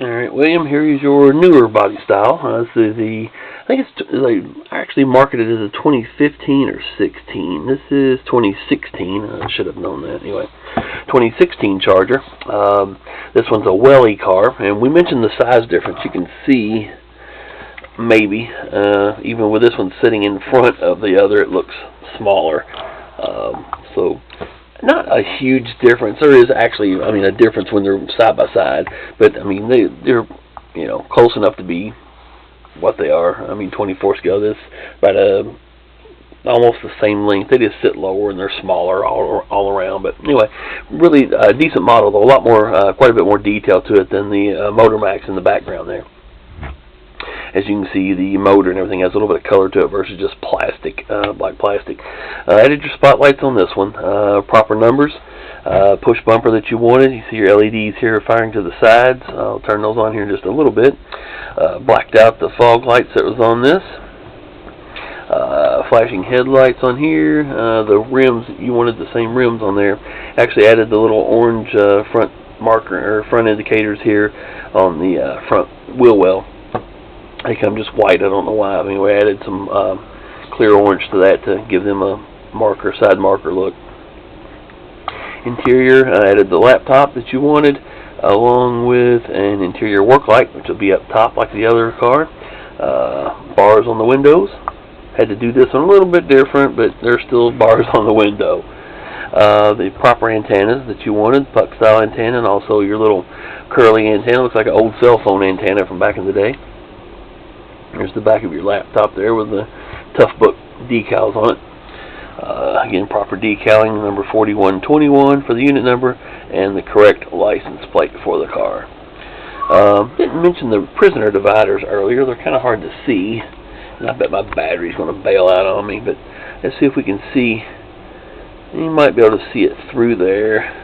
Alright, William, here is your newer body style. This is I think it's actually marketed as a 2015 or 16. This is 2016. I should have known that anyway. 2016 Charger. This one's a Welly car, and we mentioned the size difference. You can see, maybe, even with this one sitting in front of the other, it looks smaller. So, not a huge difference. There is actually, a difference when they're side by side, but they're close enough to be what they are. 24 scale. This about almost the same length. They just sit lower and they're smaller all around. But anyway, really a decent model, though. A lot more, quite a bit more detail to it than the Motor Max in the background there. As you can see, the motor and everything has a little bit of color to it versus just plastic, black plastic. Added your spotlights on this one. Proper numbers. Push bumper that you wanted. You see your LEDs here firing to the sides. I'll turn those on here in just a little bit. Blacked out the fog lights that was on this. Flashing headlights on here. The rims, you wanted the same rims on there. Actually added the little orange front marker or front indicators here on the front wheel well. They come just white. I don't know why. We added some clear orange to that to give them a marker, side marker look. Interior, I added the laptop that you wanted, along with an interior work light, which will be up top like the other car. Bars on the windows. Had to do this one a little bit different, but there's still bars on the window. The proper antennas that you wanted, puck style antenna, and also your little curly antenna. Looks like an old cell phone antenna from back in the day. There's the back of your laptop there with the Tough Book decals on it. Again, proper decaling, number 4121 for the unit number, and the correct license plate for the car. Didn't mention the prisoner dividers earlier. They're kind of hard to see, and I bet my battery's going to bail out on me, but let's see if we can see. You might be able to see it through there.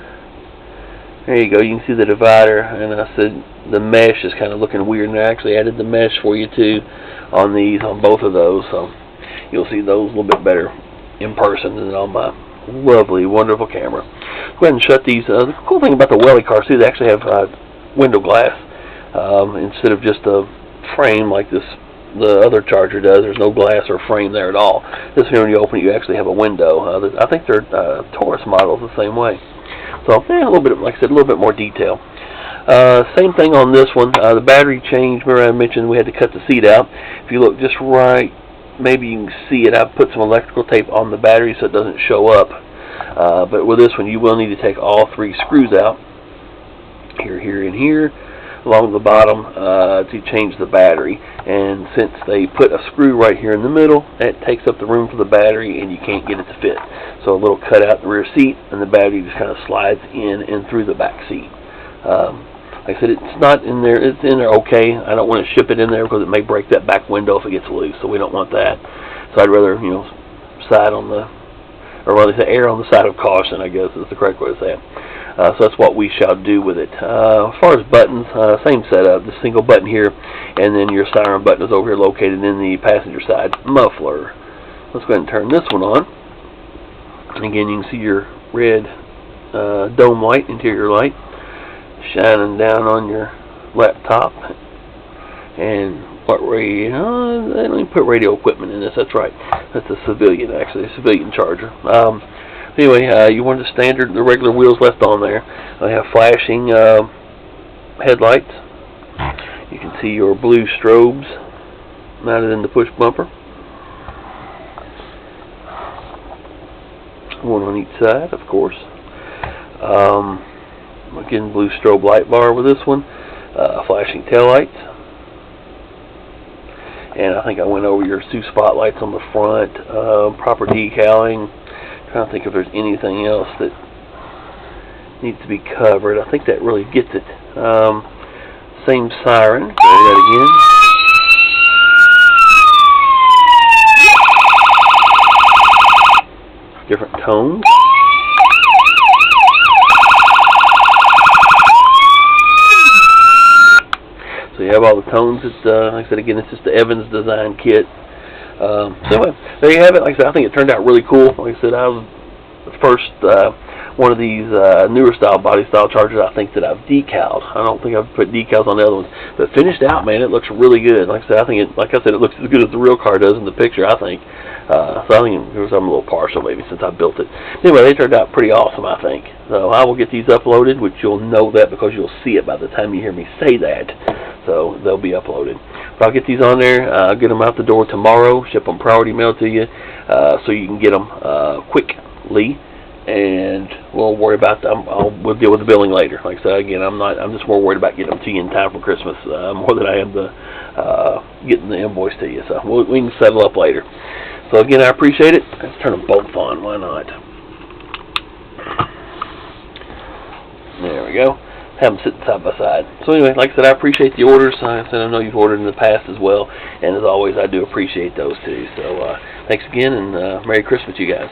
There you go. You can see the divider, and I said the mesh is kind of looking weird, and I actually added the mesh for you too on both of those, so you'll see those a little bit better in person than on my lovely, wonderful camera. Go ahead and shut these. The cool thing about the Welly cars too, they actually have window glass instead of just a frame like the other Charger does. There's no glass or frame there at all. This here, when you open it, you actually have a window. I think their Taurus model is the same way. So, a little bit, like I said, a little bit more detail. Same thing on this one. The battery change, remember I mentioned we had to cut the seat out. If you look just right, maybe you can see it. I've put some electrical tape on the battery so it doesn't show up. But with this one, you will need to take all three screws out. Here, and here. Along the bottom to change the battery, and since they put a screw right here in the middle, that takes up the room for the battery and you can't get it to fit. So a little cut out the rear seat, and the battery just kind of slides in and through the back seat. Like I said, it's not in there. It's in there okay. I don't want to ship it in there because it may break that back window if it gets loose, so we don't want that. So I'd rather side on the, or rather say err on the side of caution, I guess is the correct way to say it. So that's what we shall do with it. As far as buttons, same setup. The single button here, and then your siren button is over here located in the passenger side muffler. Let's go ahead and turn this one on. And again, you can see your red dome light, interior light, shining down on your laptop. And what radio? They don't even put radio equipment in this. That's right. That's a civilian, actually, a civilian Charger. Anyway, you want the regular wheels left on there. I have flashing headlights. You can see your blue strobes mounted in the push bumper. One on each side, of course. Again, blue strobe light bar with this one. Flashing taillights. And I think I went over your two spotlights on the front. Proper decaling. Trying to think if there's anything else that needs to be covered. I think that really gets it. Same siren. Try that again. Different tones. So you have all the tones. Like I said again, it's just the Evans design kit. So anyway, there you have it. Like I said, I think it turned out really cool. Like I said, I was the first one of these newer style body style chargers I think that I've decaled. I don't think I've put decals on the other ones, but finished out, man, it looks really good. Like I said, it looks as good as the real car does in the picture, I think. So I think I'm a little partial maybe since I built it. Anyway, they turned out pretty awesome, I think. So I will get these uploaded, which you'll know that because you'll see it by the time you hear me say that. So they'll be uploaded. But I'll get these on there, get them out the door tomorrow, ship them priority mail to you, so you can get them quickly. And we'll worry about them. We'll deal with the billing later. Like I said, again, I'm just more worried about getting them to you in time for Christmas, more than I am getting the invoice to you. So we can settle up later. So again, I appreciate it. Let's turn them both on. Why not? There we go. Have them sitting side by side. So anyway, like I said, I appreciate the orders. Like I said, I know you've ordered in the past as well, and as always, I do appreciate those too. So thanks again, and Merry Christmas, you guys.